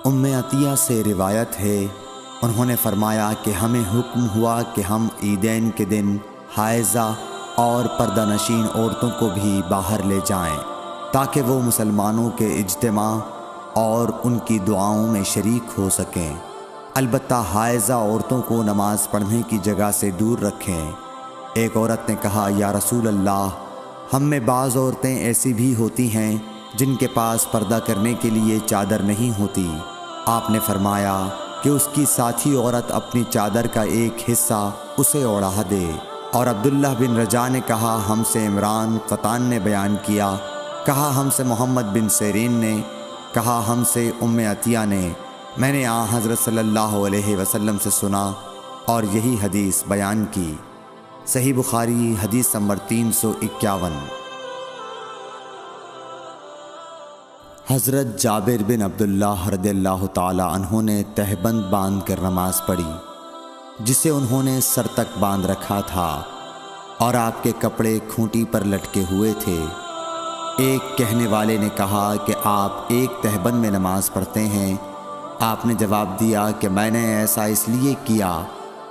عطیہ سے روایت ہے، انہوں نے فرمایا کہ ہمیں حکم ہوا کہ ہم عیدین کے دن حائضہ اور پردہ نشین عورتوں کو بھی باہر لے جائیں تاکہ وہ مسلمانوں کے اجتماع اور ان کی دعاؤں میں شریک ہو سکیں۔ البتہ حائضہ عورتوں کو نماز پڑھنے کی جگہ سے دور رکھیں۔ ایک عورت نے کہا، یا رسول اللہ، ہم میں بعض عورتیں ایسی بھی ہوتی ہیں جن کے پاس پردہ کرنے کے لیے چادر نہیں ہوتی۔ آپ نے فرمایا کہ اس کی ساتھی عورت اپنی چادر کا ایک حصہ اسے اوڑھا دے۔ اور عبداللہ بن رجاء نے کہا، ہم سے عمران قطان نے بیان کیا، کہا ہم سے محمد بن سیرین نے، کہا ہم سے عطیہ نے، میں نے حضرت صلی اللہ علیہ وسلم سے سنا اور یہی حدیث بیان کی۔ صحیح بخاری حدیث نمبر 351۔ حضرت جابر بن عبداللہ رضی اللہ تعالی عنہ نے تہبند باندھ کر نماز پڑھی، جسے انہوں نے سر تک باندھ رکھا تھا اور آپ کے کپڑے کھونٹی پر لٹکے ہوئے تھے۔ ایک کہنے والے نے کہا کہ آپ ایک تہبند میں نماز پڑھتے ہیں؟ آپ نے جواب دیا کہ میں نے ایسا اس لیے کیا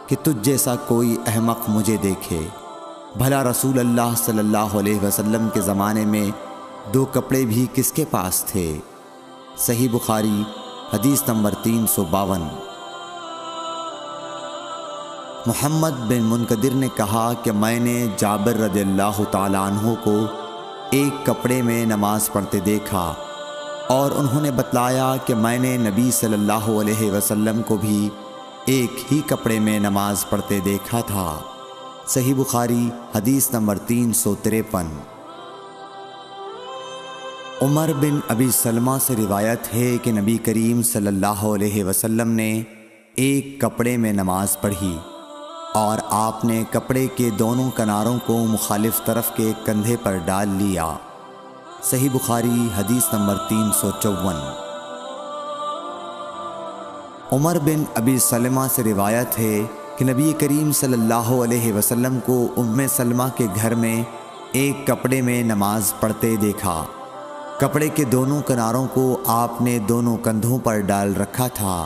کہ تجھ جیسا کوئی احمق مجھے دیکھے۔ بھلا رسول اللہ صلی اللہ علیہ وسلم کے زمانے میں 2 کپڑے بھی کس کے پاس تھے؟ صحیح بخاری حدیث نمبر 352۔ محمد بن منقدر نے کہا کہ میں نے جابر رضی اللہ تعالیٰ عنہ کو ایک کپڑے میں نماز پڑھتے دیکھا، اور انہوں نے بتلایا کہ میں نے نبی صلی اللہ علیہ وسلم کو بھی ایک ہی کپڑے میں نماز پڑھتے دیکھا تھا۔ صحیح بخاری حدیث نمبر 353۔ عمر بن ابی سلمہ سے روایت ہے کہ نبی کریم صلی اللہ علیہ وسلم نے ایک کپڑے میں نماز پڑھی اور آپ نے کپڑے کے دونوں کناروں کو مخالف طرف کے کندھے پر ڈال لیا۔ صحیح بخاری حدیث نمبر 354۔ عمر بن ابی سلمہ سے روایت ہے کہ نبی کریم صلی اللہ علیہ وسلم کو سلمہ کے گھر میں ایک کپڑے میں نماز پڑھتے دیکھا۔ کپڑے کے دونوں کناروں کو آپ نے دونوں کندھوں پر ڈال رکھا تھا۔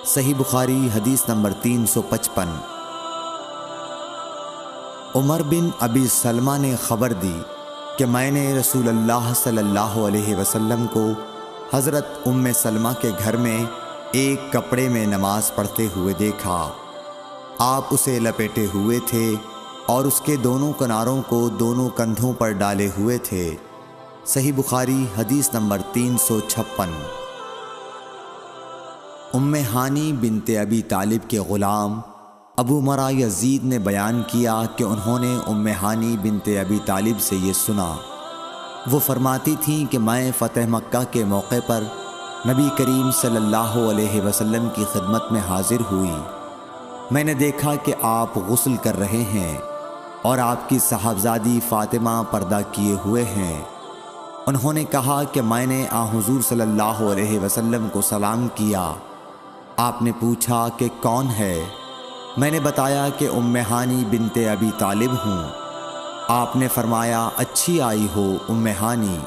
صحیح بخاری حدیث نمبر 355۔ عمر بن ابی سلمہ نے خبر دی کہ میں نے رسول اللہ صلی اللہ علیہ وسلم کو حضرت سلمہ کے گھر میں ایک کپڑے میں نماز پڑھتے ہوئے دیکھا۔ آپ اسے لپیٹے ہوئے تھے اور اس کے دونوں کناروں کو دونوں کندھوں پر ڈالے ہوئے تھے۔ صحیح بخاری حدیث نمبر 356۔ ہانی بنت ابی طالب کے غلام ابو مرہ یزید نے بیان کیا کہ انہوں نے ہانی بنت ابی طالب سے یہ سنا۔ وہ فرماتی تھیں کہ میں فتح مکہ کے موقع پر نبی کریم صلی اللہ علیہ وسلم کی خدمت میں حاضر ہوئی۔ میں نے دیکھا کہ آپ غسل کر رہے ہیں اور آپ کی صاحبزادی فاطمہ پردہ کیے ہوئے ہیں۔ انہوں نے کہا کہ میں نے حضور صلی اللہ علیہ وسلم کو سلام کیا۔ آپ نے پوچھا کہ کون ہے؟ میں نے بتایا کہ ہانی بنت ابی طالب ہوں۔ آپ نے فرمایا، اچھی آئی ہو ہانی۔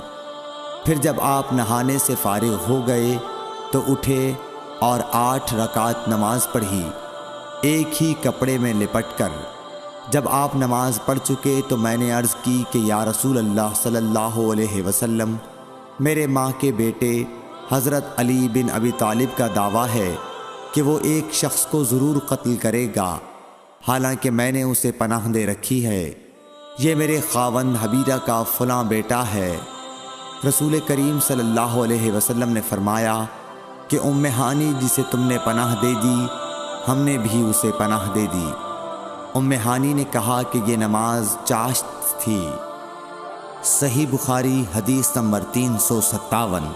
پھر جب آپ نہانے سے فارغ ہو گئے تو اٹھے اور 8 رکعت نماز پڑھی، ایک ہی کپڑے میں لپٹ کر۔ جب آپ نماز پڑھ چکے تو میں نے عرض کی کہ یا رسول اللہ صلی اللہ علیہ وسلم، میرے ماں کے بیٹے حضرت علی بن ابی طالب کا دعویٰ ہے کہ وہ ایک شخص کو ضرور قتل کرے گا، حالانکہ میں نے اسے پناہ دے رکھی ہے۔ یہ میرے خاوند حبیرہ کا فلاں بیٹا ہے۔ رسول کریم صلی اللہ علیہ وسلم نے فرمایا کہ ہانی جسے تم نے پناہ دے دی، ہم نے بھی اسے پناہ دے دی۔ ہانی نے کہا کہ یہ نماز چاشت تھی۔ صحیح بخاری حدیث نمبر 357۔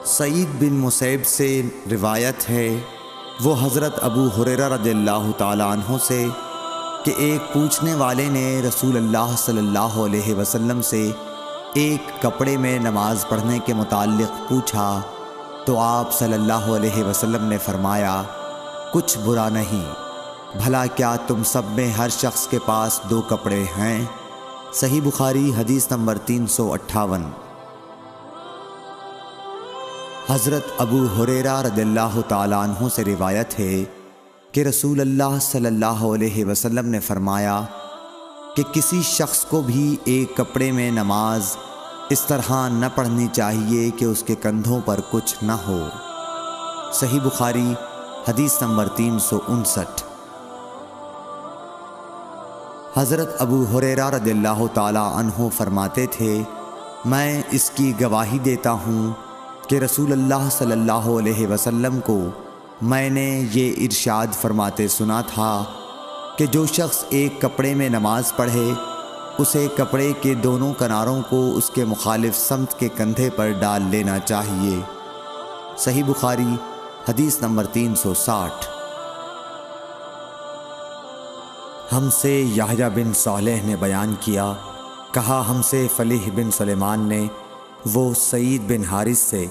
سعید بن مسیب سے روایت ہے، وہ حضرت ابو ہریرہ رضی اللہ تعالیٰ عنہ سے کہ ایک پوچھنے والے نے رسول اللہ صلی اللہ علیہ وسلم سے ایک کپڑے میں نماز پڑھنے کے متعلق پوچھا تو آپ صلی اللہ علیہ وسلم نے فرمایا، کچھ برا نہیں، بھلا کیا تم سب میں ہر شخص کے پاس 2 کپڑے ہیں؟ صحیح بخاری حدیث نمبر 358۔ حضرت ابو ہریرہ رضی اللہ تعالیٰ عنہ سے روایت ہے کہ رسول اللہ صلی اللہ علیہ وسلم نے فرمایا کہ کسی شخص کو بھی ایک کپڑے میں نماز اس طرح نہ پڑھنی چاہیے کہ اس کے کندھوں پر کچھ نہ ہو۔ صحیح بخاری حدیث نمبر 359۔ حضرت ابو ہریرہ رضی اللہ تعالیٰ عنہ فرماتے تھے، میں اس کی گواہی دیتا ہوں کہ رسول اللہ صلی اللہ علیہ وسلم کو میں نے یہ ارشاد فرماتے سنا تھا کہ جو شخص ایک کپڑے میں نماز پڑھے اسے کپڑے کے دونوں کناروں کو اس کے مخالف سمت کے کندھے پر ڈال لینا چاہیے۔ صحیح بخاری حدیث نمبر 360۔ ہم سے یحییٰ بن صالح نے بیان کیا، کہا ہم سے فلیح بن سلیمان نے، وہ سعید بن حارث سے،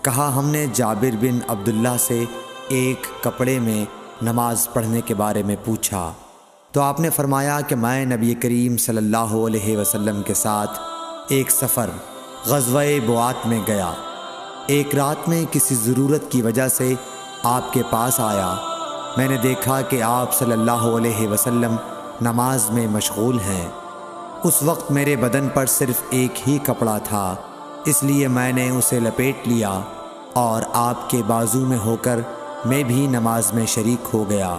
کہا ہم نے جابر بن عبداللہ سے ایک کپڑے میں نماز پڑھنے کے بارے میں پوچھا تو آپ نے فرمایا کہ میں نبی کریم صلی اللہ علیہ وسلم کے ساتھ ایک سفر غزوہ بوات میں گیا، ایک رات میں کسی ضرورت کی وجہ سے آپ کے پاس آیا، میں نے دیکھا کہ آپ صلی اللہ علیہ وسلم نماز میں مشغول ہیں۔ اس وقت میرے بدن پر صرف ایک ہی کپڑا تھا، اس لیے میں نے اسے لپیٹ لیا اور آپ کے بازو میں ہو کر میں بھی نماز میں شریک ہو گیا۔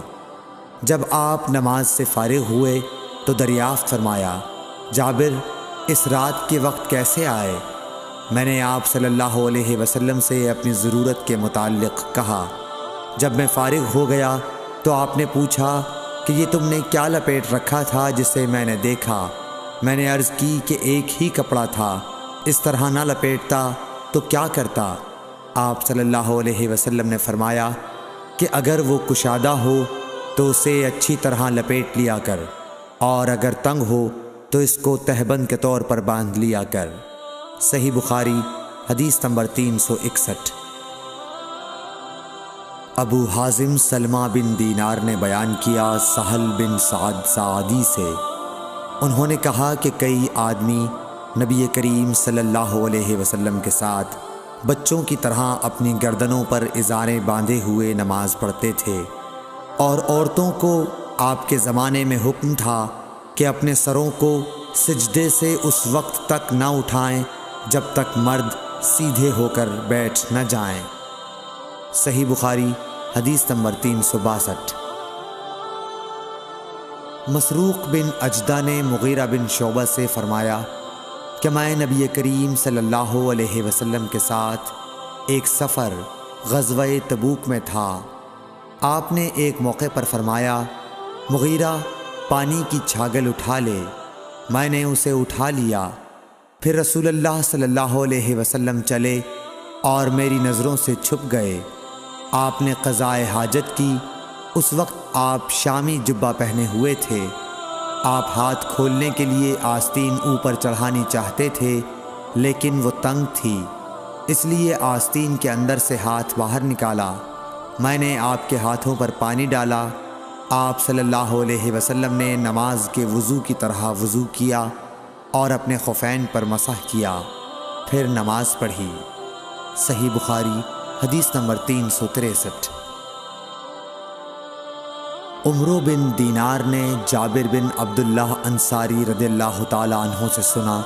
جب آپ نماز سے فارغ ہوئے تو دریافت فرمایا، جابر اس رات کے وقت کیسے آئے؟ میں نے آپ صلی اللہ علیہ وسلم سے اپنی ضرورت کے متعلق کہا۔ جب میں فارغ ہو گیا تو آپ نے پوچھا کہ یہ تم نے کیا لپیٹ رکھا تھا جسے میں نے دیکھا؟ میں نے عرض کی کہ ایک ہی کپڑا تھا، اس طرح نہ لپیٹتا تو کیا کرتا؟ آپ صلی اللہ علیہ وسلم نے فرمایا کہ اگر وہ کشادہ ہو تو اسے اچھی طرح لپیٹ لیا کر، اور اگر تنگ ہو تو اس کو تہبند کے طور پر باندھ لیا کر۔ صحیح بخاری حدیث نمبر 361۔ ابو حازم سلمہ بن دینار نے بیان کیا سہل بن سعد سعدی سے، انہوں نے کہا کہ کئی آدمی نبی کریم صلی اللہ علیہ وسلم کے ساتھ بچوں کی طرح اپنی گردنوں پر ازاریں باندھے ہوئے نماز پڑھتے تھے، اور عورتوں کو آپ کے زمانے میں حکم تھا کہ اپنے سروں کو سجدے سے اس وقت تک نہ اٹھائیں جب تک مرد سیدھے ہو کر بیٹھ نہ جائیں۔ صحیح بخاری حدیث نمبر 362۔ مسروق بن اجدہ نے مغیرہ بن شعبہ سے فرمایا کہ میں نبی کریم صلی اللہ علیہ وسلم کے ساتھ ایک سفر غزوہ تبوک میں تھا۔ آپ نے ایک موقع پر فرمایا، مغیرہ پانی کی چھاگل اٹھا لے۔ میں نے اسے اٹھا لیا، پھر رسول اللہ صلی اللہ علیہ وسلم چلے اور میری نظروں سے چھپ گئے۔ آپ نے قضائے حاجت کی، اس وقت آپ شامی جبہ پہنے ہوئے تھے۔ آپ ہاتھ کھولنے کے لیے آستین اوپر چڑھانی چاہتے تھے لیکن وہ تنگ تھی، اس لیے آستین کے اندر سے ہاتھ باہر نکالا۔ میں نے آپ کے ہاتھوں پر پانی ڈالا۔ آپ صلی اللہ علیہ وسلم نے نماز کے وضو کی طرح وضو کیا اور اپنے خفین پر مسح کیا، پھر نماز پڑھی۔ صحیح بخاری حدیث نمبر 363۔ عمرو بن دینار نے جابر بن عبداللہ انصاری رضی اللہ تعالیٰ عنہ سے سنا،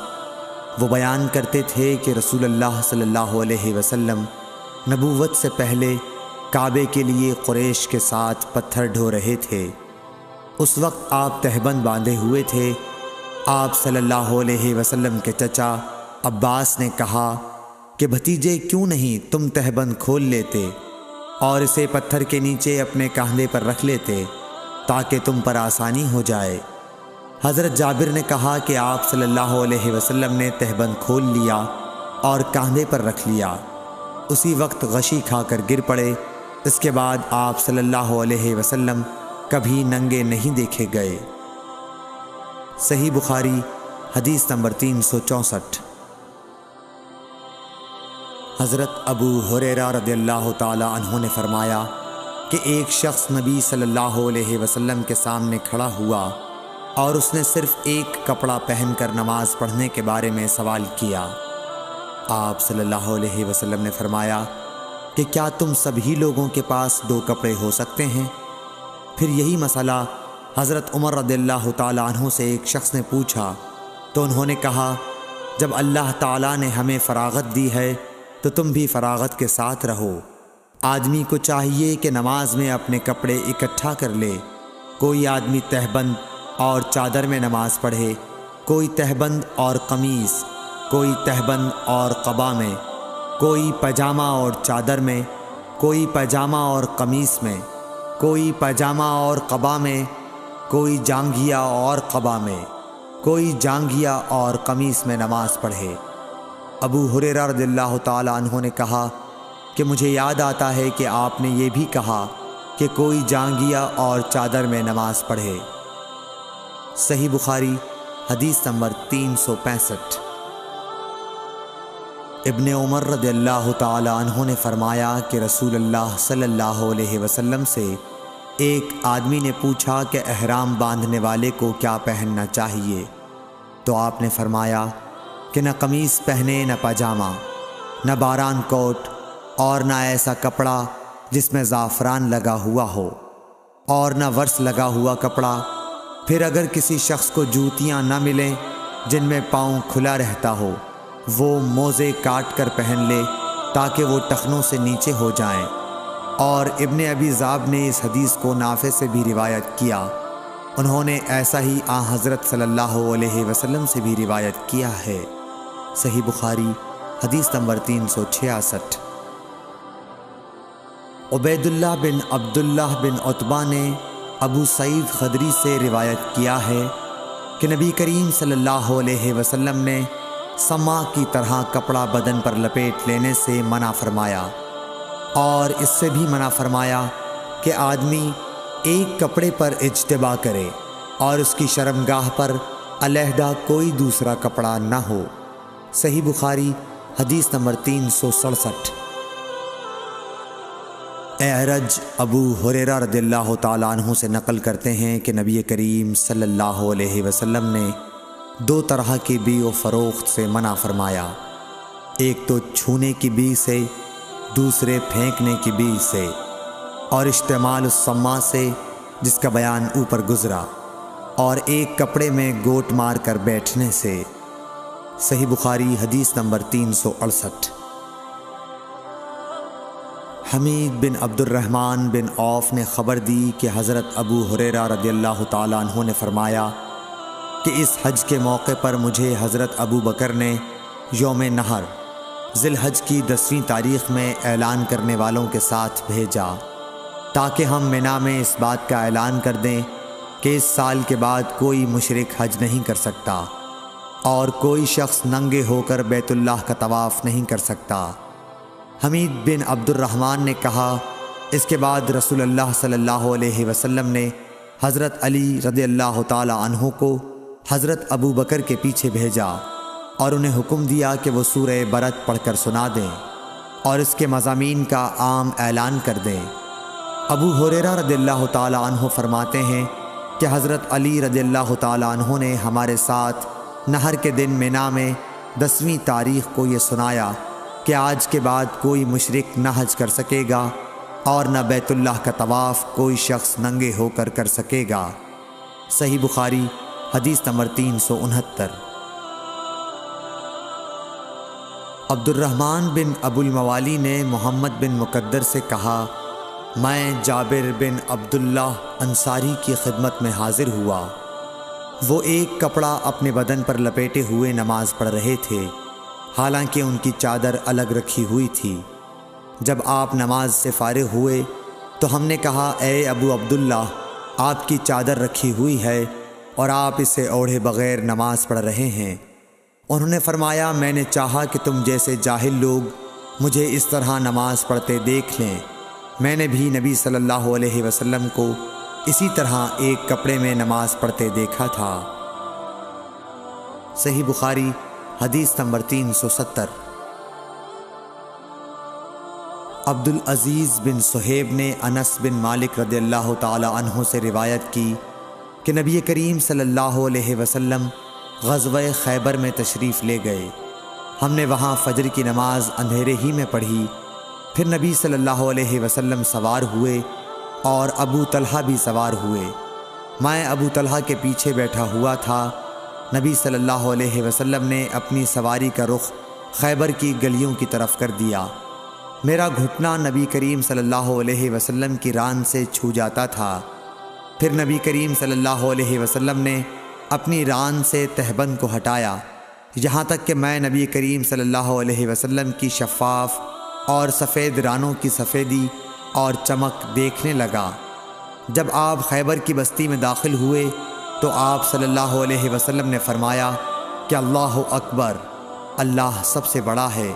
وہ بیان کرتے تھے کہ رسول اللہ صلی اللہ علیہ وسلم نبوت سے پہلے کعبے کے لیے قریش کے ساتھ پتھر ڈھو رہے تھے۔ اس وقت آپ تہبند باندھے ہوئے تھے۔ آپ صلی اللہ علیہ وسلم کے چچا عباس نے کہا کہ بھتیجے کیوں نہیں تم تہبند کھول لیتے اور اسے پتھر کے نیچے اپنے کاندھے پر رکھ لیتے تاکہ تم پر آسانی ہو جائے۔ حضرت جابر نے کہا کہ آپ صلی اللہ علیہ وسلم نے تہبند کھول لیا اور کاندھے پر رکھ لیا، اسی وقت غشی کھا کر گر پڑے۔ اس کے بعد آپ صلی اللہ علیہ وسلم کبھی ننگے نہیں دیکھے گئے۔ صحیح بخاری حدیث نمبر 364۔ حضرت ابو ہریرہ رضی اللہ تعالی عنہ نے فرمایا کہ ایک شخص نبی صلی اللہ علیہ وسلم کے سامنے کھڑا ہوا اور اس نے صرف ایک کپڑا پہن کر نماز پڑھنے کے بارے میں سوال کیا۔ آپ صلی اللہ علیہ وسلم نے فرمایا کہ کیا تم سبھی لوگوں کے پاس 2 کپڑے ہو سکتے ہیں؟ پھر یہی مسئلہ حضرت عمر رضی اللہ تعالیٰ عنہ سے ایک شخص نے پوچھا تو انہوں نے کہا، جب اللہ تعالیٰ نے ہمیں فراغت دی ہے تو تم بھی فراغت کے ساتھ رہو۔ آدمی کو چاہیے کہ نماز میں اپنے کپڑے اکٹھا کر لے۔ کوئی آدمی تہبند اور چادر میں نماز پڑھے، کوئی تہبند اور قمیص، کوئی تہبند اور قبا میں، کوئی پاجامہ اور چادر میں، کوئی پاجامہ اور قمیص میں، کوئی پاجامہ اور قبا میں، کوئی جانگھیا اور قبا میں، کوئی جانگھیا اور قمیص میں نماز پڑھے۔ ابو ہریرہ رضی اللہ تعالیٰ عنہ نے کہا کہ مجھے یاد آتا ہے کہ آپ نے یہ بھی کہا کہ کوئی جانگھیا اور چادر میں نماز پڑھے۔ صحیح بخاری حدیث نمبر 365۔ ابن عمر رضی اللہ تعالیٰ عنہ نے فرمایا کہ رسول اللہ صلی اللہ علیہ وسلم سے ایک آدمی نے پوچھا کہ احرام باندھنے والے کو کیا پہننا چاہیے، تو آپ نے فرمایا کہ نہ قمیص پہنے، نہ پاجامہ، نہ باران کوٹ، اور نہ ایسا کپڑا جس میں زعفران لگا ہوا ہو، اور نہ ورس لگا ہوا کپڑا۔ پھر اگر کسی شخص کو جوتیاں نہ ملیں جن میں پاؤں کھلا رہتا ہو، وہ موزے کاٹ کر پہن لے تاکہ وہ ٹخنوں سے نیچے ہو جائیں۔ اور ابن ابی ذئب نے اس حدیث کو نافع سے بھی روایت کیا، انہوں نے ایسا ہی حضرت صلی اللہ علیہ وسلم سے بھی روایت کیا ہے۔ صحیح بخاری حدیث نمبر 366۔ عبید اللہ بن عبداللہ بن عتبہ نے ابو سعید خدری سے روایت کیا ہے کہ نبی کریم صلی اللہ علیہ وسلم نے سما کی طرح کپڑا بدن پر لپیٹ لینے سے منع فرمایا، اور اس سے بھی منع فرمایا کہ آدمی ایک کپڑے پر اجتباء کرے اور اس کی شرمگاہ پر علیحدہ کوئی دوسرا کپڑا نہ ہو۔ صحیح بخاری حدیث نمبر 367۔ اعرج ابو ہریرہ رضی اللہ تعالیٰ عنہ سے نقل کرتے ہیں کہ نبی کریم صلی اللہ علیہ وسلم نے 2 طرح کی بیع و فروخت سے منع فرمایا، ایک تو چھونے کی بیع سے، دوسرے پھینکنے کی بیع سے، اور اشتعمال السما سے جس کا بیان اوپر گزرا، اور ایک کپڑے میں گوٹ مار کر بیٹھنے سے۔ صحیح بخاری حدیث نمبر 368۔ حمید بن عبد الرحمن بن عوف نے خبر دی کہ حضرت ابو ہریرہ رضی اللہ تعالیٰ عنہ نے فرمایا کہ اس حج کے موقع پر مجھے حضرت ابو بکر نے یوم نحر ذی الحج کی 10ویں تاریخ میں اعلان کرنے والوں کے ساتھ بھیجا تاکہ ہم منا میں اس بات کا اعلان کر دیں کہ اس سال کے بعد کوئی مشرک حج نہیں کر سکتا اور کوئی شخص ننگے ہو کر بیت اللہ کا طواف نہیں کر سکتا۔ حمید بن عبد الرحمن نے کہا، اس کے بعد رسول اللہ صلی اللہ علیہ وسلم نے حضرت علی رضی اللہ تعالی عنہ کو حضرت ابو بکر کے پیچھے بھیجا اور انہیں حکم دیا کہ وہ سورہ برت پڑھ کر سنا دیں اور اس کے مضامین کا عام اعلان کر دیں۔ ابو ہریرہ رضی اللہ تعالی عنہ فرماتے ہیں کہ حضرت علی رضی اللہ تعالی عنہ نے ہمارے ساتھ نہر کے دن منا میں 10ویں تاریخ کو یہ سنایا کہ آج کے بعد کوئی مشرک نہ حج کر سکے گا اور نہ بیت اللہ کا طواف کوئی شخص ننگے ہو کر کر سکے گا۔ صحیح بخاری حدیث نمبر 369۔ عبد الرحمن بن ابو الموالی نے محمد بن مقدر سے کہا، میں جابر بن عبداللہ انصاری کی خدمت میں حاضر ہوا، وہ ایک کپڑا اپنے بدن پر لپیٹے ہوئے نماز پڑھ رہے تھے، حالانکہ ان کی چادر الگ رکھی ہوئی تھی۔ جب آپ نماز سے فارغ ہوئے تو ہم نے کہا، اے ابو عبداللہ، آپ کی چادر رکھی ہوئی ہے اور آپ اسے اوڑھے بغیر نماز پڑھ رہے ہیں۔ انہوں نے فرمایا، میں نے چاہا کہ تم جیسے جاہل لوگ مجھے اس طرح نماز پڑھتے دیکھ لیں۔ میں نے بھی نبی صلی اللہ علیہ وسلم کو اسی طرح ایک کپڑے میں نماز پڑھتے دیکھا تھا۔ صحیح بخاری حدیث نمبر 370۔ عبد العزیز بن صہیب نے انس بن مالک رضی اللہ تعالی عنہ سے روایت کی کہ نبی کریم صلی اللہ علیہ وسلم غزوہ خیبر میں تشریف لے گئے۔ ہم نے وہاں فجر کی نماز اندھیرے ہی میں پڑھی پھر نبی صلی اللہ علیہ وسلم سوار ہوئے اور ابو طلحہ بھی سوار ہوئے۔ میں ابو طلحہ کے پیچھے بیٹھا ہوا تھا۔ نبی صلی اللہ علیہ وسلم نے اپنی سواری کا رخ خیبر کی گلیوں کی طرف کر دیا۔ میرا گھٹنا نبی کریم صلی اللہ علیہ وسلم کی ران سے چھو جاتا تھا۔ پھر نبی کریم صلی اللہ علیہ وسلم نے اپنی ران سے تہبند کو ہٹایا، یہاں تک کہ میں نبی کریم صلی اللہ علیہ وسلم کی شفاف اور سفید رانوں کی سفیدی اور چمک دیکھنے لگا۔ جب آپ خیبر کی بستی میں داخل ہوئے تو آپ صلی اللہ علیہ وسلم نے فرمایا کہ اللہ اکبر، اللہ سب سے بڑا ہے،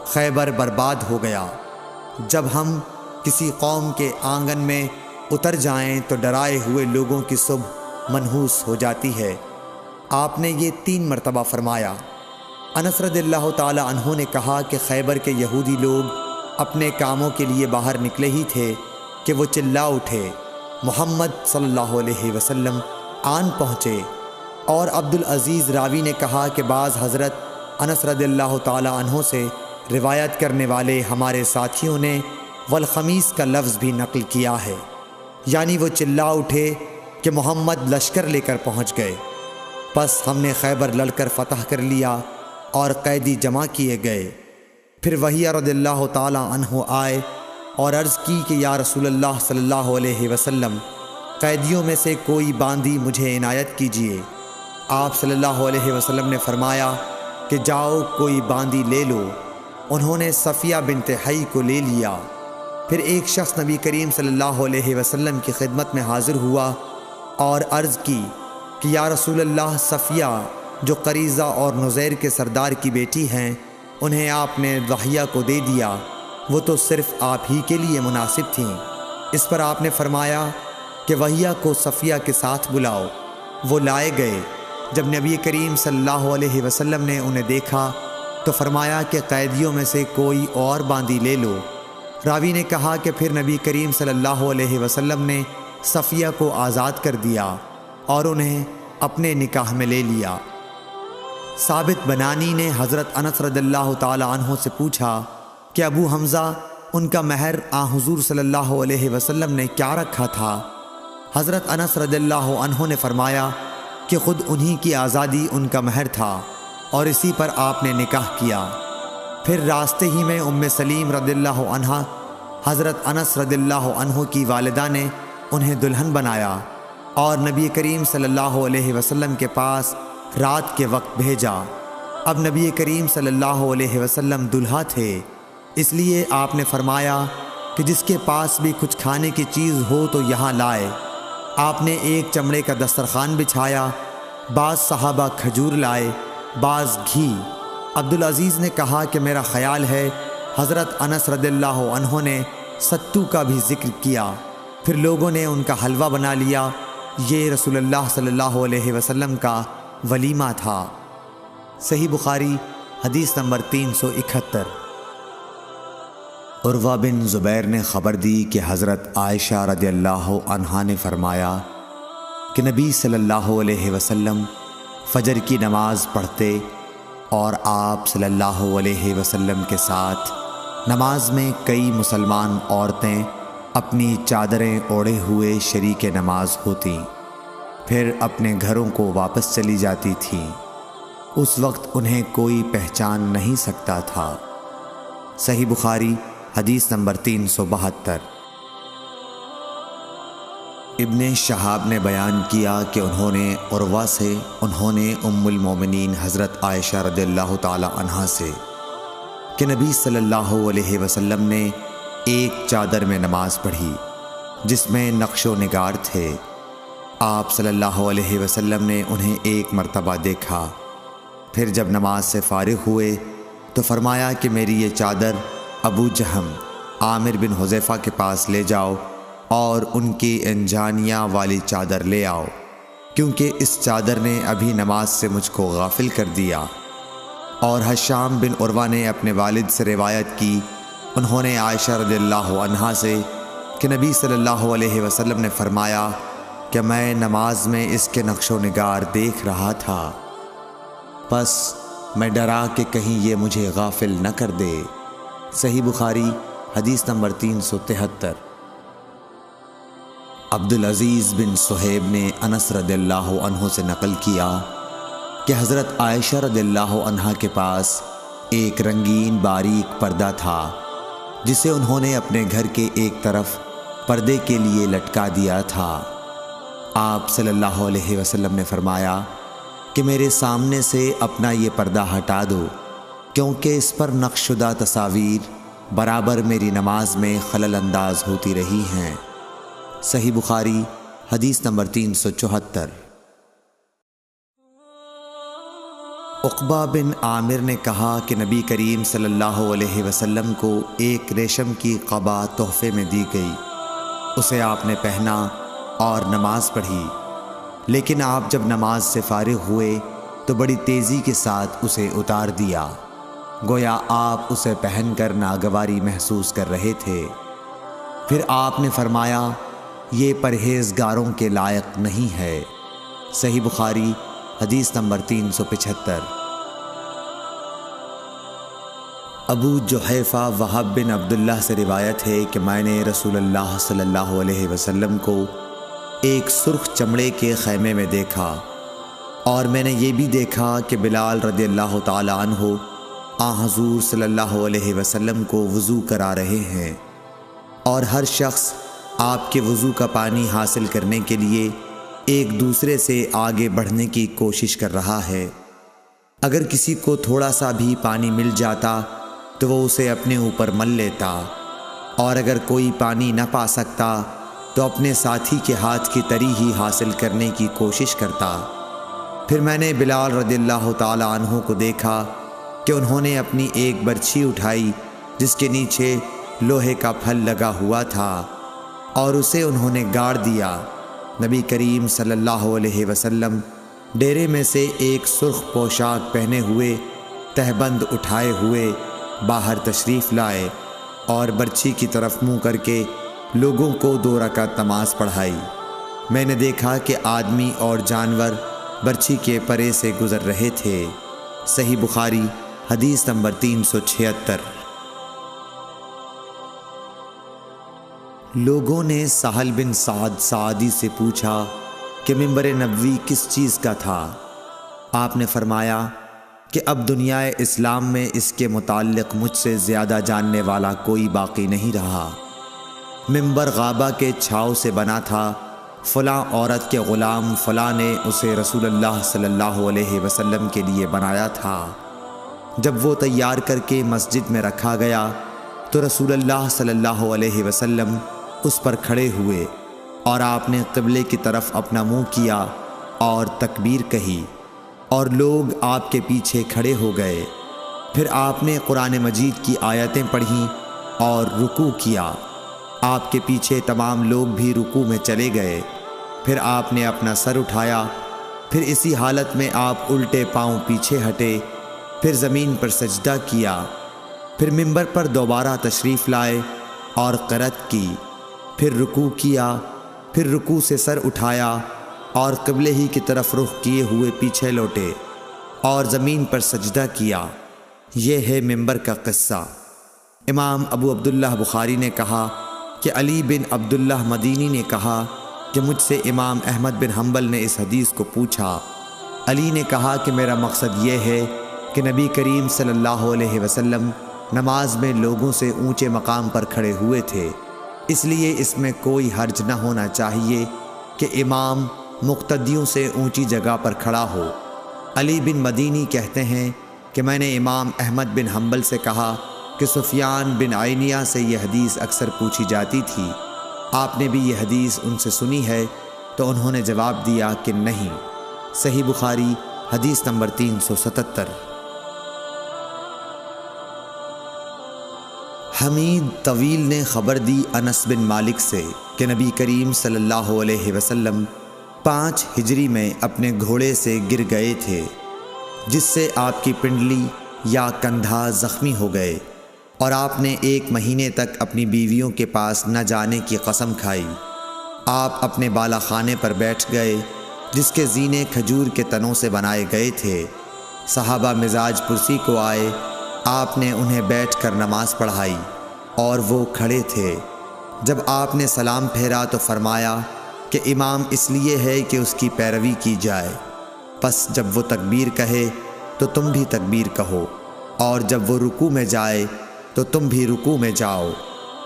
خیبر برباد ہو گیا۔ جب ہم کسی قوم کے آنگن میں اتر جائیں تو ڈرائے ہوئے لوگوں کی صبح منحوس ہو جاتی ہے۔ آپ نے یہ 3 مرتبہ فرمایا۔ انس رضی اللہ تعالی عنہ نے کہا کہ خیبر کے یہودی لوگ اپنے کاموں کے لیے باہر نکلے ہی تھے کہ وہ چلا اٹھے، محمد صلی اللہ علیہ وسلم آن پہنچے۔ اور عبدالعزیز راوی نے کہا کہ بعض حضرت انس رضی اللہ تعالی عنہ سے روایت کرنے والے ہمارے ساتھیوں نے والخمیس کا لفظ بھی نقل کیا ہے، یعنی وہ چلا اٹھے کہ محمد لشکر لے کر پہنچ گئے۔ پس ہم نے خیبر لڑ کر فتح کر لیا اور قیدی جمع کیے گئے۔ پھر وحیہ رضی اللہ تعالی عنہ آئے اور عرض کی کہ یا رسول اللہ صلی اللہ علیہ وسلم، قیدیوں میں سے کوئی باندی مجھے عنایت کیجیے۔ آپ صلی اللہ علیہ وسلم نے فرمایا کہ جاؤ کوئی باندی لے لو۔ انہوں نے صفیہ بنت حی کو لے لیا۔ پھر ایک شخص نبی کریم صلی اللہ علیہ وسلم کی خدمت میں حاضر ہوا اور عرض کی کہ یا رسول اللہ، صفیہ جو قریظہ اور نزیر کے سردار کی بیٹی ہیں، انہیں آپ نے وحیہ کو دے دیا، وہ تو صرف آپ ہی کے لیے مناسب تھیں۔ اس پر آپ نے فرمایا کہ وحیہ کو صفیہ کے ساتھ بلاؤ۔ وہ لائے گئے۔ جب نبی کریم صلی اللہ علیہ وسلم نے انہیں دیکھا تو فرمایا کہ قیدیوں میں سے کوئی اور باندی لے لو۔ راوی نے کہا کہ پھر نبی کریم صلی اللہ علیہ وسلم نے صفیہ کو آزاد کر دیا اور انہیں اپنے نکاح میں لے لیا۔ ثابت بنانی نے حضرت انس رضی اللہ تعالی عنہ سے پوچھا کہ ابو حمزہ، ان کا مہر حضور صلی اللہ علیہ وسلم نے کیا رکھا تھا؟ حضرت انس رضی اللہ عنہ نے فرمایا کہ خود انہی کی آزادی ان کا مہر تھا اور اسی پر آپ نے نکاح کیا۔ پھر راستے ہی میں ام سلیم رضی اللہ عنہ حضرت انس رضی اللہ عنہ کی والدہ نے انہیں دلہن بنایا اور نبی کریم صلی اللہ علیہ وسلم کے پاس رات کے وقت بھیجا۔ اب نبی کریم صلی اللہ علیہ وسلم دلہا تھے، اس لیے آپ نے فرمایا کہ جس کے پاس بھی کچھ کھانے کی چیز ہو تو یہاں لائے۔ آپ نے ایک چمڑے کا دسترخوان بچھایا، بعض صحابہ کھجور لائے، بعض گھی۔ عبدالعزیز نے کہا کہ میرا خیال ہے حضرت انس رضی اللہ عنہ نے ستو کا بھی ذکر کیا۔ پھر لوگوں نے ان کا حلوہ بنا لیا۔ یہ رسول اللہ صلی اللہ علیہ وسلم کا ولیمہ تھا۔ صحیح بخاری حدیث نمبر 371۔ عروہ بن زبیر نے خبر دی کہ حضرت عائشہ رضی اللہ عنہا نے فرمایا کہ نبی صلی اللہ علیہ وسلم فجر کی نماز پڑھتے اور آپ صلی اللہ علیہ وسلم کے ساتھ نماز میں کئی مسلمان عورتیں اپنی چادریں اوڑھے ہوئے شریک نماز ہوتیں، پھر اپنے گھروں کو واپس چلی جاتی تھیں۔ اس وقت انہیں کوئی پہچان نہیں سکتا تھا۔ صحیح بخاری حدیث نمبر 372۔ ابن شہاب نے بیان کیا کہ انہوں نے عروہ سے، انہوں نے ام المومنین حضرت عائشہ رضی اللہ تعالی عنہا سے کہ نبی صلی اللہ علیہ وسلم نے ایک چادر میں نماز پڑھی جس میں نقش و نگار تھے۔ آپ صلی اللہ علیہ وسلم نے انہیں ایک مرتبہ دیکھا، پھر جب نماز سے فارغ ہوئے تو فرمایا کہ میری یہ چادر ابو جہم عامر بن حذیفہ کے پاس لے جاؤ اور ان کی انجانیہ والی چادر لے آؤ، کیونکہ اس چادر نے ابھی نماز سے مجھ کو غافل کر دیا۔ اور ہشام بن عروہ نے اپنے والد سے روایت کی، انہوں نے عائشہ رضی اللہ عنہا سے کہ نبی صلی اللہ علیہ وسلم نے فرمایا کہ میں نماز میں اس کے نقش و نگار دیکھ رہا تھا، پس میں ڈرا کہ کہیں یہ مجھے غافل نہ کر دے۔ صحیح بخاری حدیث نمبر 373۔ عبدالعزیز بن صہیب نے انس رضی اللہ عنہ سے نقل کیا کہ حضرت عائشہ رضی اللہ عنہ کے پاس ایک رنگین باریک پردہ تھا جسے انہوں نے اپنے گھر کے ایک طرف پردے کے لیے لٹکا دیا تھا۔ آپ صلی اللہ علیہ وسلم نے فرمایا کہ میرے سامنے سے اپنا یہ پردہ ہٹا دو، کیونکہ اس پر نقش شدہ تصاویر برابر میری نماز میں خلل انداز ہوتی رہی ہیں۔ صحیح بخاری حدیث نمبر 374۔ عقبہ بن عامر نے کہا کہ نبی کریم صلی اللہ علیہ وسلم کو ایک ریشم کی قبا تحفے میں دی گئی، اسے آپ نے پہنا اور نماز پڑھی، لیکن آپ جب نماز سے فارغ ہوئے تو بڑی تیزی کے ساتھ اسے اتار دیا، گویا آپ اسے پہن کر ناگواری محسوس کر رہے تھے۔ پھر آپ نے فرمایا یہ پرہیزگاروں کے لائق نہیں ہے۔ صحیح بخاری حدیث نمبر 375۔ ابو جحیفہ وہب بن عبداللہ سے روایت ہے کہ میں نے رسول اللہ صلی اللہ علیہ وسلم کو ایک سرخ چمڑے کے خیمے میں دیکھا، اور میں نے یہ بھی دیکھا کہ بلال رضی اللہ تعالی عنہ حضور صلی اللہ علیہ وسلم کو وضو کرا رہے ہیں، اور ہر شخص آپ کے وضو کا پانی حاصل کرنے کے لیے ایک دوسرے سے آگے بڑھنے کی کوشش کر رہا ہے۔ اگر کسی کو تھوڑا سا بھی پانی مل جاتا تو وہ اسے اپنے اوپر مل لیتا، اور اگر کوئی پانی نہ پا سکتا تو اپنے ساتھی کے ہاتھ کی تری ہی حاصل کرنے کی کوشش کرتا۔ پھر میں نے بلال رضی اللہ تعالی عنہ کو دیکھا کہ انہوں نے اپنی ایک برچھی اٹھائی جس کے نیچے لوہے کا پھل لگا ہوا تھا، اور اسے انہوں نے گاڑ دیا۔ نبی کریم صلی اللہ علیہ وسلم ڈیرے میں سے ایک سرخ پوشاک پہنے ہوئے تہبند اٹھائے ہوئے باہر تشریف لائے، اور برچھی کی طرف منہ کر کے لوگوں کو 2 رکعت نماز پڑھائی۔ میں نے دیکھا کہ آدمی اور جانور برچھی کے پرے سے گزر رہے تھے۔ صحیح بخاری حدیث نمبر 376۔ لوگوں نے سہل بن سعد سعدی سے پوچھا کہ منبر نبوی کس چیز کا تھا؟ آپ نے فرمایا کہ اب دنیا اسلام میں اس کے متعلق مجھ سے زیادہ جاننے والا کوئی باقی نہیں رہا۔ منبر غابہ کے چھاؤ سے بنا تھا، فلاں عورت کے غلام فلاں نے اسے رسول اللہ صلی اللہ علیہ وسلم کے لیے بنایا تھا۔ جب وہ تیار کر کے مسجد میں رکھا گیا تو رسول اللہ صلی اللہ علیہ وسلم اس پر کھڑے ہوئے، اور آپ نے قبلے کی طرف اپنا منہ کیا اور تکبیر کہی، اور لوگ آپ کے پیچھے کھڑے ہو گئے۔ پھر آپ نے قرآن مجید کی آیتیں پڑھیں اور رکوع کیا۔ آپ کے پیچھے تمام لوگ بھی رکوع میں چلے گئے۔ پھر آپ نے اپنا سر اٹھایا، پھر اسی حالت میں آپ الٹے پاؤں پیچھے ہٹے، پھر زمین پر سجدہ کیا، پھر منبر پر دوبارہ تشریف لائے اور قرأت کی، پھر رکوع کیا، پھر رکوع سے سر اٹھایا اور قبلے ہی کی طرف رخ کیے ہوئے پیچھے لوٹے اور زمین پر سجدہ کیا۔ یہ ہے منبر کا قصہ۔ امام ابو عبداللہ بخاری نے کہا کہ علی بن عبداللہ مدینی نے کہا کہ مجھ سے امام احمد بن حنبل نے اس حدیث کو پوچھا۔ علی نے کہا کہ میرا مقصد یہ ہے کہ نبی کریم صلی اللہ علیہ وسلم نماز میں لوگوں سے اونچے مقام پر کھڑے ہوئے تھے، اس لیے اس میں کوئی حرج نہ ہونا چاہیے کہ امام مقتدیوں سے اونچی جگہ پر کھڑا ہو۔ علی بن مدینی کہتے ہیں کہ میں نے امام احمد بن حنبل سے کہا کہ سفیان بن عینیہ سے یہ حدیث اکثر پوچھی جاتی تھی، آپ نے بھی یہ حدیث ان سے سنی ہے؟ تو انہوں نے جواب دیا کہ نہیں۔ صحیح بخاری حدیث نمبر 377۔ حمید طویل نے خبر دی انس بن مالک سے کہ نبی کریم صلی اللہ علیہ وسلم 5 ہجری میں اپنے گھوڑے سے گر گئے تھے، جس سے آپ کی پنڈلی یا کندھا زخمی ہو گئے، اور آپ نے 1 مہینے تک اپنی بیویوں کے پاس نہ جانے کی قسم کھائی۔ آپ اپنے بالا خانے پر بیٹھ گئے جس کے زینے کھجور کے تنوں سے بنائے گئے تھے۔ صحابہ مزاج پرسی کو آئے، آپ نے انہیں بیٹھ کر نماز پڑھائی۔ اور وہ کھڑے تھے۔ جب آپ نے سلام پھیرا تو فرمایا کہ امام اس لیے ہے کہ اس کی پیروی کی جائے، پس جب وہ تکبیر کہے تو تم بھی تکبیر کہو، اور جب وہ رکوع میں جائے تو تم بھی رکوع میں جاؤ،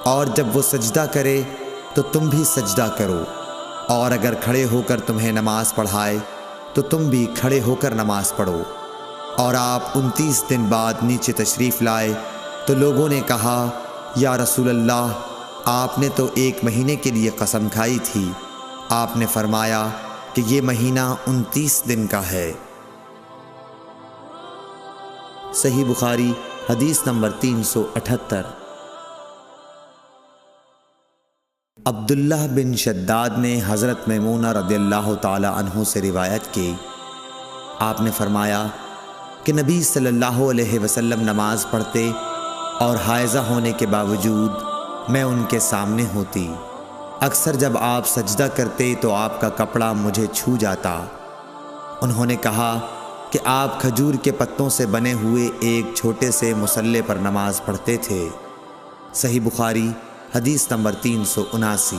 اور جب وہ سجدہ کرے تو تم بھی سجدہ کرو، اور اگر کھڑے ہو کر تمہیں نماز پڑھائے تو تم بھی کھڑے ہو کر نماز پڑھو۔ اور آپ 29 دن بعد نیچے تشریف لائے تو لوگوں نے کہا، یا رسول اللہ، آپ نے تو 1 مہینے کے لیے قسم کھائی تھی۔ آپ نے فرمایا کہ یہ مہینہ 29 دن کا ہے۔ صحیح بخاری حدیث نمبر 378۔ عبداللہ بن شداد نے حضرت میمونہ رضی اللہ تعالی عنہ سے روایت کی، آپ نے فرمایا کہ نبی صلی اللہ علیہ وسلم نماز پڑھتے اور حائضہ ہونے کے باوجود میں ان کے سامنے ہوتی۔ اکثر جب آپ سجدہ کرتے تو آپ کا کپڑا مجھے چھو جاتا۔ انہوں نے کہا کہ آپ کھجور کے پتوں سے بنے ہوئے ایک چھوٹے سے مصلے پر نماز پڑھتے تھے۔ صحیح بخاری حدیث نمبر 379۔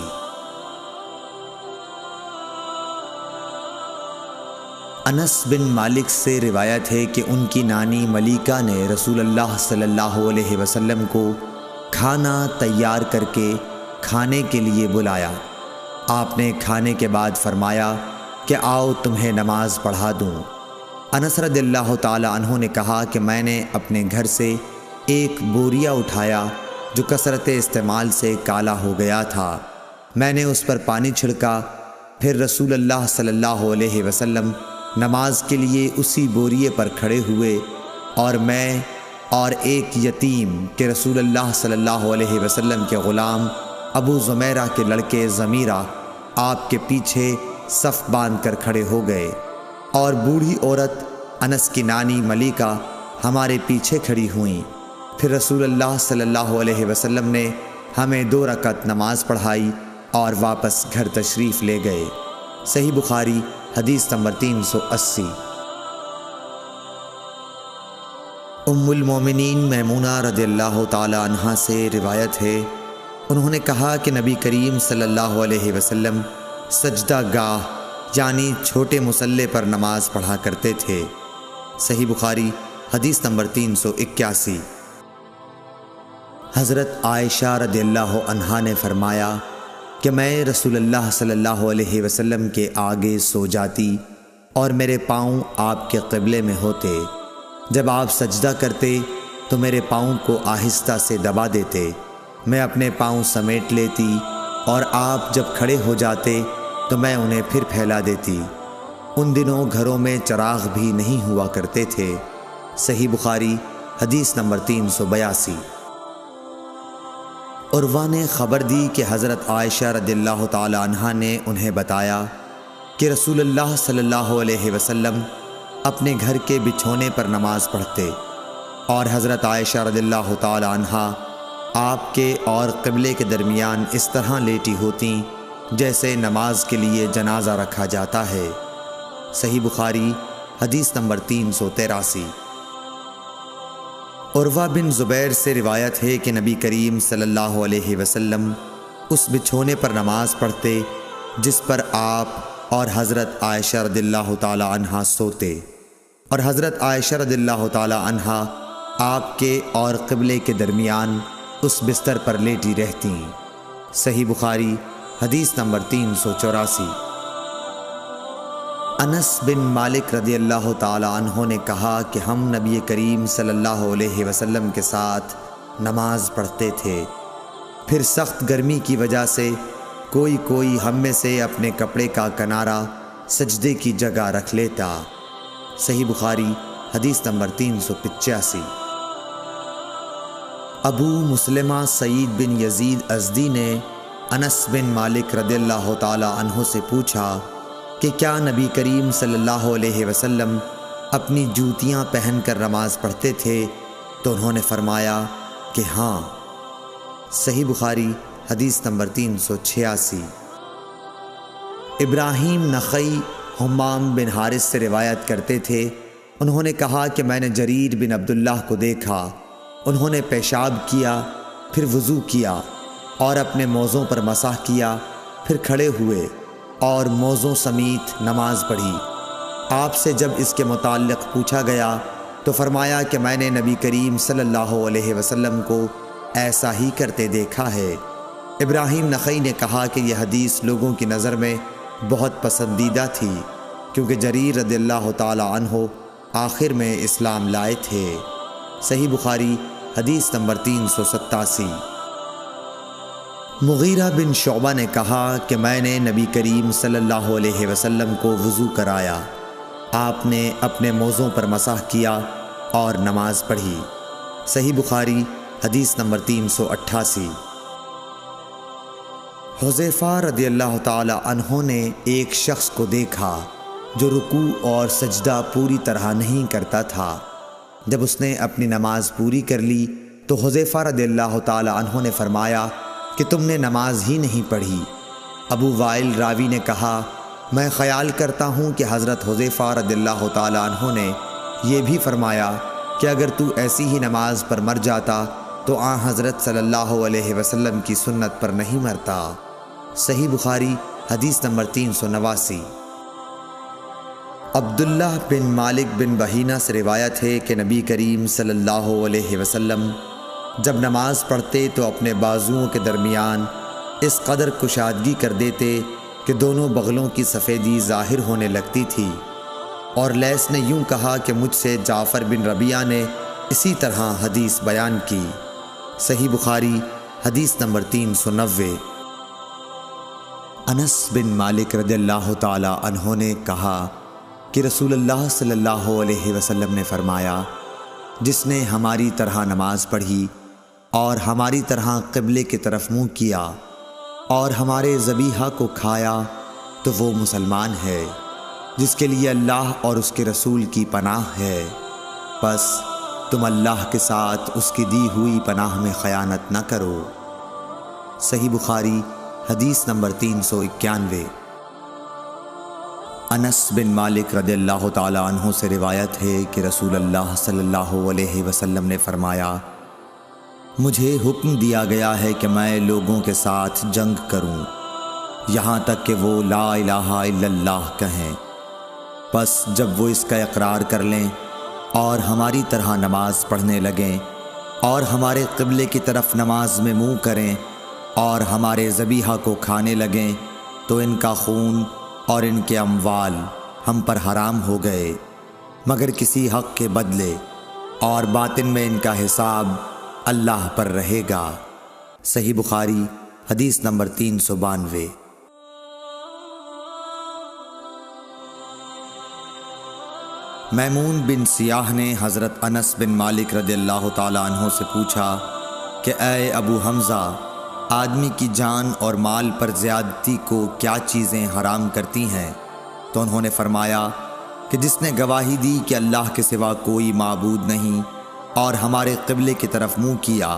انس بن مالک سے روایت ہے کہ ان کی نانی ملیکہ نے رسول اللہ صلی اللہ علیہ وسلم کو کھانا تیار کر کے کھانے کے لیے بلایا۔ آپ نے کھانے کے بعد فرمایا کہ آؤ تمہیں نماز پڑھا دوں۔ انس رضی اللہ تعالی عنہ نے کہا کہ میں نے اپنے گھر سے ایک بوریا اٹھایا جو کثرت استعمال سے کالا ہو گیا تھا۔ میں نے اس پر پانی چھڑکا، پھر رسول اللہ صلی اللہ علیہ وسلم نماز کے لیے اسی بوریے پر کھڑے ہوئے، اور میں اور ایک یتیم کہ رسول اللہ صلی اللہ علیہ وسلم کے غلام ابو زمیرہ کے لڑکے ضمیرہ آپ کے پیچھے صف باندھ کر کھڑے ہو گئے، اور بوڑھی عورت انس کی نانی ملیکہ ہمارے پیچھے کھڑی ہوئیں۔ پھر رسول اللہ صلی اللہ علیہ وسلم نے ہمیں 2 رکعت نماز پڑھائی اور واپس گھر تشریف لے گئے۔ صحیح بخاری حدیث نمبر 380۔ ام المومنین میمونہ رضی اللہ تعالی عنہا سے روایت ہے، انہوں نے کہا کہ نبی کریم صلی اللہ علیہ وسلم سجدہ گاہ یعنی چھوٹے مصلے پر نماز پڑھا کرتے تھے۔ صحیح بخاری حدیث نمبر 381۔ حضرت عائشہ رضی اللہ عنہا نے فرمایا کہ میں رسول اللہ صلی اللہ علیہ وسلم کے آگے سو جاتی اور میرے پاؤں آپ کے قبلے میں ہوتے۔ جب آپ سجدہ کرتے تو میرے پاؤں کو آہستہ سے دبا دیتے، میں اپنے پاؤں سمیٹ لیتی، اور آپ جب کھڑے ہو جاتے تو میں انہیں پھر پھیلا دیتی۔ ان دنوں گھروں میں چراغ بھی نہیں ہوا کرتے تھے۔ صحیح بخاری حدیث نمبر 382۔ عروہ نے خبر دی کہ حضرت عائشہ رضی اللہ تعالی عنہا نے انہیں بتایا کہ رسول اللہ صلی اللہ علیہ وسلم اپنے گھر کے بچھونے پر نماز پڑھتے، اور حضرت عائشہ رضی اللہ تعالی عنہا آپ کے اور قبلے کے درمیان اس طرح لیٹی ہوتیں جیسے نماز کے لیے جنازہ رکھا جاتا ہے۔ صحیح بخاری حدیث نمبر 383۔ عروہ بن زبیر سے روایت ہے کہ نبی کریم صلی اللہ علیہ وسلم اس بچھونے پر نماز پڑھتے جس پر آپ اور حضرت عائشہ رضی اللہ تعالی عنہا سوتے، اور حضرت عائشہ رضی اللہ تعالی عنہا آپ کے اور قبلے کے درمیان اس بستر پر لیٹی رہتیں۔ صحیح بخاری حدیث نمبر 384۔ انس بن مالک رضی اللہ تعالی عنہ نے کہا کہ ہم نبی کریم صلی اللہ علیہ وسلم کے ساتھ نماز پڑھتے تھے، پھر سخت گرمی کی وجہ سے کوئی ہم میں سے اپنے کپڑے کا کنارہ سجدے کی جگہ رکھ لیتا۔ صحیح بخاری حدیث نمبر 385۔ ابو مسلمہ سعید بن یزید ازدی نے انس بن مالک رضی اللہ تعالی عنہ سے پوچھا کہ کیا نبی کریم صلی اللہ علیہ وسلم اپنی جوتیاں پہن کر نماز پڑھتے تھے؟ تو انہوں نے فرمایا کہ ہاں۔ صحیح بخاری حدیث نمبر 386۔ ابراہیم نخعی حمام بن حارث سے روایت کرتے تھے، انہوں نے کہا کہ میں نے جریر بن عبداللہ کو دیکھا، انہوں نے پیشاب کیا، پھر وضو کیا اور اپنے موزوں پر مسح کیا، پھر کھڑے ہوئے اور موزوں سمیت نماز پڑھی۔ آپ سے جب اس کے متعلق پوچھا گیا تو فرمایا کہ میں نے نبی کریم صلی اللہ علیہ وسلم کو ایسا ہی کرتے دیکھا ہے۔ ابراہیم نخعی نے کہا کہ یہ حدیث لوگوں کی نظر میں بہت پسندیدہ تھی، کیونکہ جریر رضی اللہ تعالی عنہ آخر میں اسلام لائے تھے۔ صحیح بخاری حدیث نمبر 387۔ مغیرہ بن شعبہ نے کہا کہ میں نے نبی کریم صلی اللہ علیہ وسلم کو وضو کرایا، آپ نے اپنے موزوں پر مسح کیا اور نماز پڑھی۔ صحیح بخاری حدیث نمبر 388۔ حذیفہ رضی اللہ تعالی عنہ نے ایک شخص کو دیکھا جو رکوع اور سجدہ پوری طرح نہیں کرتا تھا۔ جب اس نے اپنی نماز پوری کر لی تو حذیفہ رضی اللہ تعالی عنہ نے فرمایا کہ تم نے نماز ہی نہیں پڑھی۔ ابو وائل راوی نے کہا میں خیال کرتا ہوں کہ حضرت حذیفہ رضی اللہ تعالی عنہ نے یہ بھی فرمایا کہ اگر تو ایسی ہی نماز پر مر جاتا تو آن حضرت صلی اللہ علیہ وسلم کی سنت پر نہیں مرتا۔ صحیح بخاری حدیث نمبر 389۔ عبداللہ بن مالک بن بحینہ سے روایت ہے کہ نبی کریم صلی اللہ علیہ وسلم جب نماز پڑھتے تو اپنے بازوؤں کے درمیان اس قدر کشادگی کر دیتے کہ دونوں بغلوں کی سفیدی ظاہر ہونے لگتی تھی۔ اور لیث نے یوں کہا کہ مجھ سے جعفر بن ربیعہ نے اسی طرح حدیث بیان کی۔ صحیح بخاری حدیث نمبر 390۔ انس بن مالک رضی اللہ تعالی عنہ نے کہا کہ رسول اللہ صلی اللہ علیہ وسلم نے فرمایا جس نے ہماری طرح نماز پڑھی اور ہماری طرح قبلے کی طرف منہ کیا اور ہمارے ذبیحہ کو کھایا تو وہ مسلمان ہے جس کے لیے اللہ اور اس کے رسول کی پناہ ہے، پس تم اللہ کے ساتھ اس کی دی ہوئی پناہ میں خیانت نہ کرو۔ صحیح بخاری حدیث نمبر 391۔ انس بن مالک رضی اللہ تعالی عنہ سے روایت ہے کہ رسول اللہ صلی اللہ علیہ وسلم نے فرمایا مجھے حکم دیا گیا ہے کہ میں لوگوں کے ساتھ جنگ کروں یہاں تک کہ وہ لا الہ الا اللہ کہیں، پس جب وہ اس کا اقرار کر لیں اور ہماری طرح نماز پڑھنے لگیں اور ہمارے قبلے کی طرف نماز میں منہ کریں اور ہمارے ذبیحہ کو کھانے لگیں تو ان کا خون اور ان کے اموال ہم پر حرام ہو گئے مگر کسی حق کے بدلے، اور باطن میں ان کا حساب اللہ پر رہے گا۔ صحیح بخاری حدیث نمبر 392۔ میمون بن سیاح نے حضرت انس بن مالک رضی اللہ تعالی عنہ سے پوچھا کہ اے ابو حمزہ، آدمی کی جان اور مال پر زیادتی کو کیا چیزیں حرام کرتی ہیں؟ تو انہوں نے فرمایا کہ جس نے گواہی دی کہ اللہ کے سوا کوئی معبود نہیں اور ہمارے قبلے کی طرف منہ کیا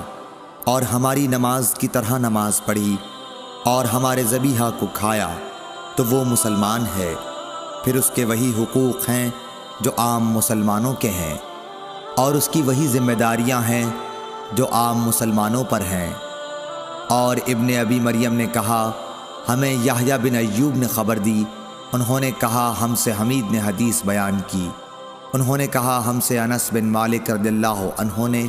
اور ہماری نماز کی طرح نماز پڑھی اور ہمارے ذبیحہ کو کھایا تو وہ مسلمان ہے، پھر اس کے وہی حقوق ہیں جو عام مسلمانوں کے ہیں اور اس کی وہی ذمہ داریاں ہیں جو عام مسلمانوں پر ہیں۔ اور ابن ابی مریم نے کہا ہمیں یحییٰ بن ایوب نے خبر دی، انہوں نے کہا ہم سے حمید نے حدیث بیان کی، انہوں نے کہا ہم سے انس بن مالک رضی اللہ عنہ نے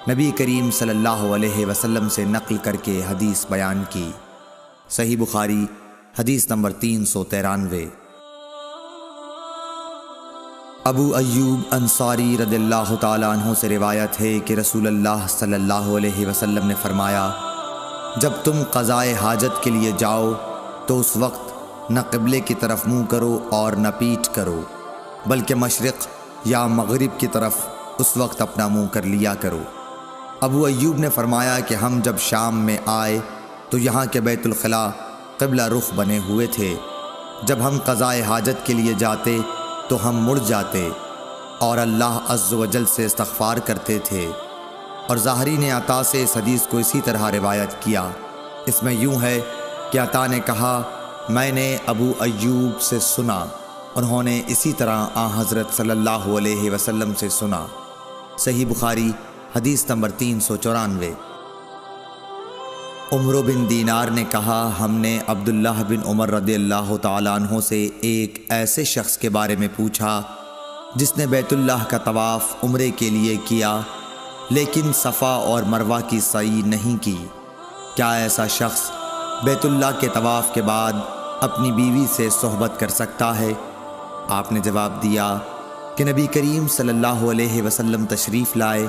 نبی کریم صلی اللہ علیہ وسلم سے نقل کر کے حدیث بیان کی۔ صحیح بخاری حدیث نمبر 393۔ ابو ایوب انصاری رضی اللہ تعالی عنہ سے روایت ہے کہ رسول اللہ صلی اللہ علیہ وسلم نے فرمایا جب تم قضائے حاجت کے لیے جاؤ تو اس وقت نہ قبلے کی طرف منہ کرو اور نہ پیٹھ کرو، بلکہ مشرق یا مغرب کی طرف اس وقت اپنا منہ کر لیا کرو۔ ابو ایوب نے فرمایا کہ ہم جب شام میں آئے تو یہاں کے بیت الخلاء قبلہ رخ بنے ہوئے تھے، جب ہم قضائے حاجت کے لیے جاتے تو ہم مڑ جاتے اور اللہ عز و جل سے استغفار کرتے تھے۔ اور ظاہری نے عطا سے اس حدیث کو اسی طرح روایت کیا۔ اس میں یوں ہے کہ عطا نے کہا میں نے ابو ایوب سے سنا، انہوں نے اسی طرح حضرت صلی اللہ علیہ وسلم سے سنا۔ صحیح بخاری حدیث نمبر 394۔ عمرو بن دینار نے کہا ہم نے عبداللہ بن عمر رضی اللہ تعالیٰ عنہ سے ایک ایسے شخص کے بارے میں پوچھا جس نے بیت اللہ کا طواف عمرے کے لیے کیا لیکن صفا اور مروہ کی سعی نہیں کی، کیا ایسا شخص بیت اللہ کے طواف کے بعد اپنی بیوی سے صحبت کر سکتا ہے؟ آپ نے جواب دیا کہ نبی کریم صلی اللہ علیہ وسلم تشریف لائے،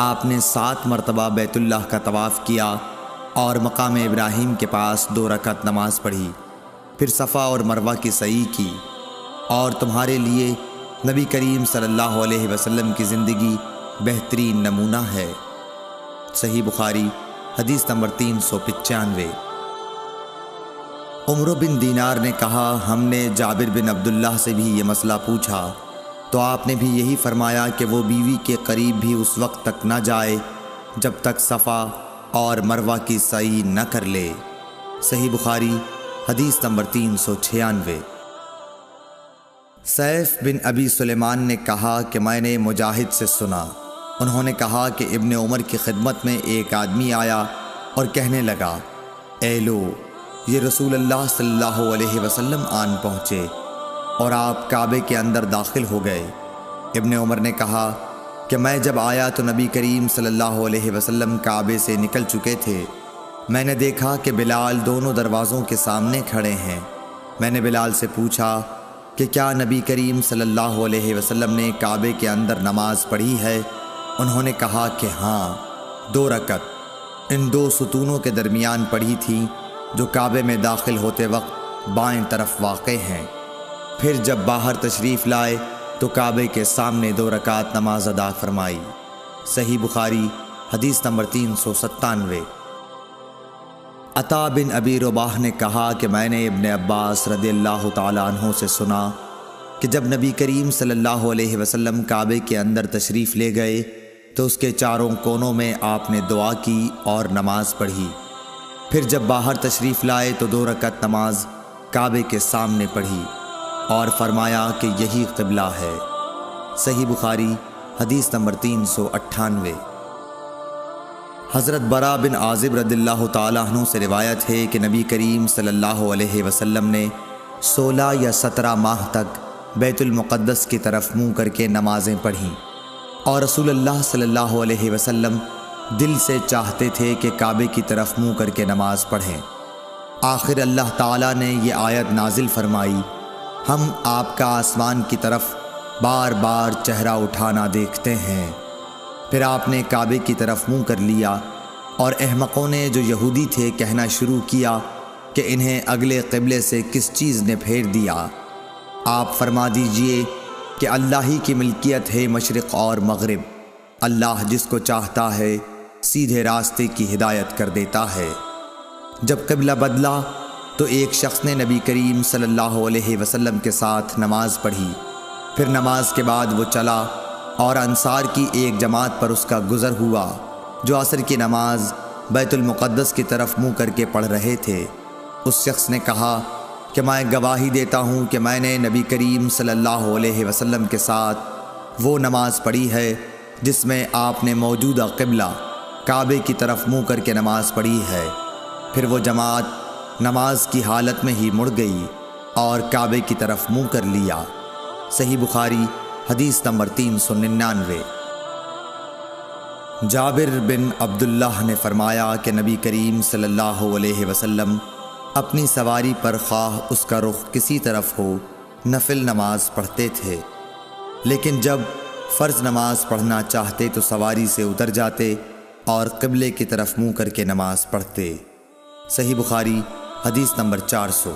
آپ نے 7 مرتبہ بیت اللہ کا طواف کیا اور مقام ابراہیم کے پاس 2 رکعت نماز پڑھی، پھر صفا اور مروہ کی سعی کی، اور تمہارے لیے نبی کریم صلی اللہ علیہ وسلم کی زندگی بہترین نمونہ ہے۔ صحیح بخاری حدیث نمبر 395۔ عمرو بن دینار نے کہا ہم نے جابر بن عبداللہ سے بھی یہ مسئلہ پوچھا تو آپ نے بھی یہی فرمایا کہ وہ بیوی کے قریب بھی اس وقت تک نہ جائے جب تک صفا اور مروہ کی سعی نہ کر لے۔ صحیح بخاری حدیث نمبر 396۔ سیف بن ابی سلیمان نے کہا کہ میں نے مجاہد سے سنا، انہوں نے کہا کہ ابن عمر کی خدمت میں ایک آدمی آیا اور کہنے لگا اے لو، یہ رسول اللہ صلی اللہ علیہ وسلم آن پہنچے اور آپ کعبے کے اندر داخل ہو گئے۔ ابن عمر نے کہا کہ میں جب آیا تو نبی کریم صلی اللہ علیہ وسلم کعبے سے نکل چکے تھے، میں نے دیکھا کہ بلال دونوں دروازوں کے سامنے کھڑے ہیں۔ میں نے بلال سے پوچھا کہ کیا نبی کریم صلی اللہ علیہ وسلم نے کعبے کے اندر نماز پڑھی ہے؟ انہوں نے کہا کہ ہاں، 2 رکعت ان 2 ستونوں کے درمیان پڑھی تھی جو کعبے میں داخل ہوتے وقت بائیں طرف واقع ہیں۔ پھر جب باہر تشریف لائے تو کعبے کے سامنے 2 رکعت نماز ادا فرمائی۔ صحیح بخاری حدیث نمبر 397۔ عطا بن ابی رباح نے کہا کہ میں نے ابن عباس رضی اللہ تعالیٰ عنہ سے سنا کہ جب نبی کریم صلی اللہ علیہ وسلم کعبے کے اندر تشریف لے گئے تو اس کے چاروں کونوں میں آپ نے دعا کی اور نماز پڑھی۔ پھر جب باہر تشریف لائے تو 2 رکعت نماز کعبے کے سامنے پڑھی اور فرمایا کہ یہی قبلہ ہے۔ صحیح بخاری حدیث نمبر 398۔ حضرت برا بن عازب رضی اللہ تعالیٰ عنہ سے روایت ہے کہ نبی کریم صلی اللہ علیہ وسلم نے 16 یا 17 ماہ تک بیت المقدس کی طرف منہ کر کے نمازیں پڑھیں، اور رسول اللہ صلی اللہ علیہ وسلم دل سے چاہتے تھے کہ کعبے کی طرف منہ کر کے نماز پڑھیں۔ آخر اللہ تعالیٰ نے یہ آیت نازل فرمائی، ہم آپ کا آسمان کی طرف بار بار چہرہ اٹھانا دیکھتے ہیں۔ پھر آپ نے کعبے کی طرف منہ کر لیا، اور احمقوں نے جو یہودی تھے کہنا شروع کیا کہ انہیں اگلے قبلے سے کس چیز نے پھیر دیا۔ آپ فرما دیجئے کہ اللہ ہی کی ملکیت ہے مشرق اور مغرب، اللہ جس کو چاہتا ہے سیدھے راستے کی ہدایت کر دیتا ہے۔ جب قبلہ بدلا تو ایک شخص نے نبی کریم صلی اللہ علیہ وسلم کے ساتھ نماز پڑھی، پھر نماز کے بعد وہ چلا اور انصار کی ایک جماعت پر اس کا گزر ہوا جو عصر کی نماز بیت المقدس کی طرف منہ کر کے پڑھ رہے تھے۔ اس شخص نے کہا کہ میں گواہی دیتا ہوں کہ میں نے نبی کریم صلی اللہ علیہ وسلم کے ساتھ وہ نماز پڑھی ہے جس میں آپ نے موجودہ قبلہ کعبے کی طرف منہ کر کے نماز پڑھی ہے۔ پھر وہ جماعت نماز کی حالت میں ہی مڑ گئی اور کعبے کی طرف منہ کر لیا۔ صحیح بخاری حدیث نمبر 399۔ جابر بن عبداللہ نے فرمایا کہ نبی کریم صلی اللہ علیہ وسلم اپنی سواری پر خواہ اس کا رخ کسی طرف ہو نفل نماز پڑھتے تھے، لیکن جب فرض نماز پڑھنا چاہتے تو سواری سے اتر جاتے اور قبلے کی طرف منہ کر کے نماز پڑھتے۔ صحیح بخاری حدیث نمبر 400۔